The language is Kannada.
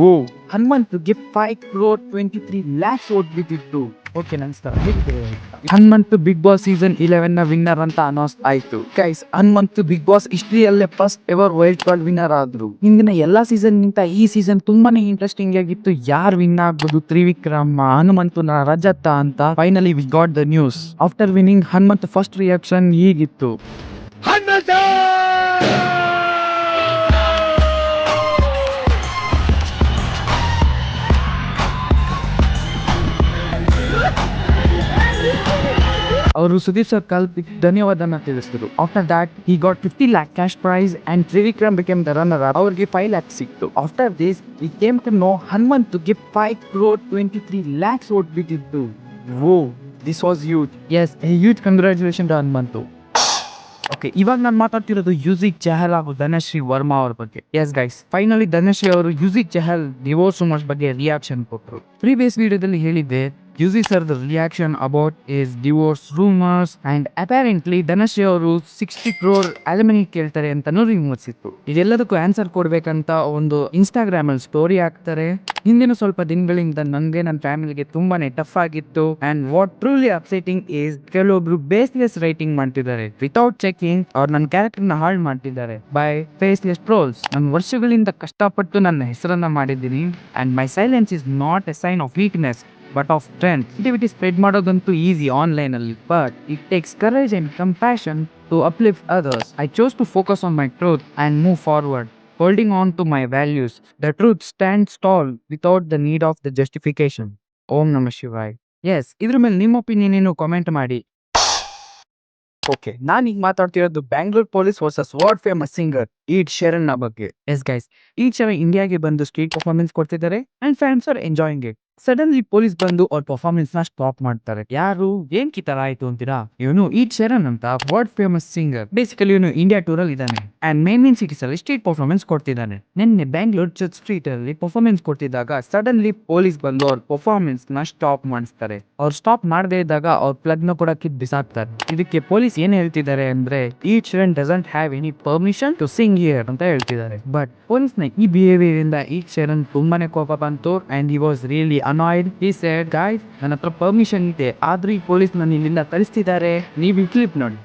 ಓ ಹನುಮಂತುಗೆ 5 crore 23 lakhs ಓಟ್ ಬಿದ್ದಿತ್ತು. ಓಕೆ ನನ್ಸ್ತಾ ಹನುಮಂತು ಬಿಗ್ ಬಾಸ್ ಸೀಸನ್ 11 ನ ವಿನ್ನರ್ ಅಂತ ಅನೌನ್ಸ್ ಆಯ್ತು. ಗೈಸ್, ಹನುಮಂತು ಬಿಗ್ ಬಾಸ್ ಹಿಸ್ಟ್ರಿಯಲ್ಲೇ first ever wild card winner ಆದ್ರು. ಹಿಂದಿನ ಎಲ್ಲಾ ಸೀಸನ್ ಗಿಂತ ಈ ಸೀಸನ್ ತುಂಬಾನೇ ಇಂಟ್ರೆಸ್ಟಿಂಗ್ ಆಗಿತ್ತು. ಯಾರು ವಿನ್ ಆಗ್ಬೋದು, ತ್ರಿವಿಕ್ರಮ್, ಹನುಮಂತುನ, ರಜತ ಅಂತ. Finally we got the news. After winning Hanumanth first reaction ಹೀಗಿತ್ತು. ಅವರು ಸುದೀಪ್ ಸರ್ ಕಲ್ಪಿಗೆ ಧನ್ಯವಾದನ ತಿಳಿಸಿದ್ರು. After that he got 50 lakh cash prize and Trivikram became the runner up. ಅವ್ರಿಗೆ 5 lakhs ಸಿಕ್ತು. After this we came to know ಹನುಮಂತುಗೆ 5 crore 23 lakhs ಓಟ್ ಬಿದ್ದಿತ್ತು. Oh this was huge. Yes, a huge congratulation to Hanumanthu. Okay, ಇವಾಗ ನಾನು ಮಾತಾಡ್ತಿರೋದು ಯುಜಿಕ್ ಚಹಲ್ ಹಾಗೂ ಧನಶ್ರೀ ವರ್ಮಾ ಅವ್ರ ಬಗ್ಗೆ. ಎಸ್ ಗೈಸ್, ಫೈನಲಿ ಧನಶ್ರೀ ಅವರು ಯುಜಿಕ್ ಚಹಲ್ ಡಿವೋರ್ಸ್ ರೂಮರ್ಸ್ ಬಗ್ಗೆ ರಿಯಾಕ್ಷನ್ ಕೊಟ್ಟರು. ಪ್ರೀವಿಯಸ್ ವಿಡಿಯೋದಲ್ಲಿ ಹೇಳಿದ್ದೆ UG sir the reaction about is divorce rumours and apparently Dhanashree ಅವರು 60 crore ಅಲಿಮನಿ ಕೇಳ್ತಾರೆ ಅಂತಾನು ರೂಮರ್ಸ್ ಇತ್ತು. ಇದೆಲ್ಲದಕ್ಕೂ ಆನ್ಸರ್ ಕೊಡ್ಬೇಕಂತ ಒಂದು ಇನ್ಸ್ಟಾಗ್ರಾಮ್ ಅಲ್ಲಿ ಸ್ಟೋರಿ ಹಾಕ್ತಾರೆ. ಹಿಂದಿನ ಸ್ವಲ್ಪ ದಿನಗಳಿಂದ ನನಗೆ ನನ್ನ ಫ್ಯಾಮಿಲಿಗೆ ತುಂಬಾನೇ ಟಫ್ ಆಗಿತ್ತು. ಅಂಡ್ ವಾಟ್ ಟ್ರೂಲಿ ಅಪ್ಸೆಟಿಂಗ್ ಈಸ್ ಕೆಲವೊಬ್ರು ಬೇಸ್ಲೆಸ್ ರೈಟಿಂಗ್ ಮಾಡ್ತಿದ್ದಾರೆ ವಿತೌಟ್ ಚೆಕಿಂಗ್. ಅವ್ರು ನನ್ನ ಕ್ಯಾರೆಕ್ಟರ್ ನ ಹಾಳು ಮಾಡ್ತಿದ್ದಾರೆ ಬೈ ಫೇಸ್ಲೆಸ್ ಟ್ರೋಲ್ಸ್. ನಾನು ವರ್ಷಗಳಿಂದ ಕಷ್ಟಪಟ್ಟು ನನ್ನ ಹೆಸರನ್ನ ಮಾಡಿದ್ದೀನಿ. And my silence is not a sign of weakness but of strength. Negativity spread ಮಾಡೋದಂತೂ ಈಸಿ ಆನ್ಲೈನ್ ಅಲ್ಲಿ, but it takes courage and compassion to uplift others. I chose to focus on my truth and move forward, holding on to my values. The truth stands tall without the need of the justification. Om Namah Shivaya. Yes, ಇದ್ರ ಮೇಲೆ ನಿಮ್ಮ ಒಪಿನಿಯನ್ ಏನು ಕಾಮೆಂಟ್ ಮಾಡಿ. ಓಕೆ, ನಾನು ಈಗ ಮಾತಾಡ್ತಿರೋದು Bangalore police versus world famous singer Ed Sheeran ನ ಬಗ್ಗೆ. ಎಸ್ ಗೈಸ್, ಈಡ್ ಶರಣ್ ಇಂಡಿಯಾಗೆ ಬಂದು ಸ್ಟ್ರೀಟ್ ಪರ್ಫಾರ್ಮೆನ್ಸ್ ಕೊಡ್ತಿದ್ದಾರೆ and fans are enjoying it. Suddenly police ಬಂದು ಅವ್ರ ಪರ್ಫಾರ್ಮೆನ್ಸ್ ನ ಸ್ಟಾಪ್ ಮಾಡ್ತಾರೆ. ಯಾರು ಏನ್ ಈ ತರ ಆಯ್ತು ಅಂತೀರಾ? ಇವನು ಈಡ್ ಶರಣ್ ಅಂತ ವರ್ಲ್ಡ್ ಫೇಮಸ್ ಸಿಂಗರ್. ಬೇಸಿಕಲಿ ಇವನು ಇಂಡಿಯಾ ಟೂರ್ ಅಲ್ಲಿ ಇದ್ದಾನೆ ಅಂಡ್ ಮೇನ್ ಸಿಟೀಸ್ ಅಲ್ಲಿ ಸ್ಟ್ರೀಟ್ ಪರ್ಫಾರ್ಮೆನ್ಸ್ ಕೊಡ್ತಿದ್ದಾನೆ. ನಿನ್ನೆ ಬ್ಯಾಂಗ್ಳೂರ್ ಚರ್ಚ್ ಸ್ಟ್ರೀಟ್ ಅಲ್ಲಿ ಪರ್ಫಾರ್ಮೆನ್ಸ್ ಕೊಡ್ತಿದ್ದಾಗ ಸಡನ್ಲಿ ಪೊಲೀಸ್ ಬಂದು ಅವ್ರ ಪರ್ಫಾರ್ಮೆನ್ಸ್ ನ ಸ್ಟಾಪ್ ಮಾಡಿಸ್ತಾರೆ. ಅವ್ರು ಸ್ಟಾಪ್ ಮಾಡದೇ ಇದ್ದಾಗ ಅವ್ರ ಪ್ಲಗ್ ನ ಕೂಡ ಕಿತ್ ಬಿಸಾಕ್ತಾರೆ. ಇದಕ್ಕೆ ಪೊಲೀಸ್ ಏನ್ ಹೇಳ್ತಿದ್ದಾರೆ ಅಂದ್ರೆ Ed Sheeran doesn't have any permission to sing here ಅಂತ ಹೇಳ್ತಿದ್ದಾರೆ. ಬಟ್ ಪೊಲೀಸ್ ನ ಈ ಬಿಹೇವಿಯರ್ ಇಂದ ಈಡ್ ಶರಣ್ ತುಂಬಾನೇ ಕೋಪ ಬಂತು and he was really annoyed. He said, guys, ನನ್ನ ಹತ್ರ ಪರ್ಮಿಷನ್ ಇದೆ, ಆದ್ರೂ ಈ ಪೊಲೀಸ್ ನನ್ನ ಇಲ್ಲಿಂದ ಕಳಿಸ್ತಿದ್ದಾರೆ. ನೀವು ಈ ಕ್ಲಿಪ್ ನೋಡಿ.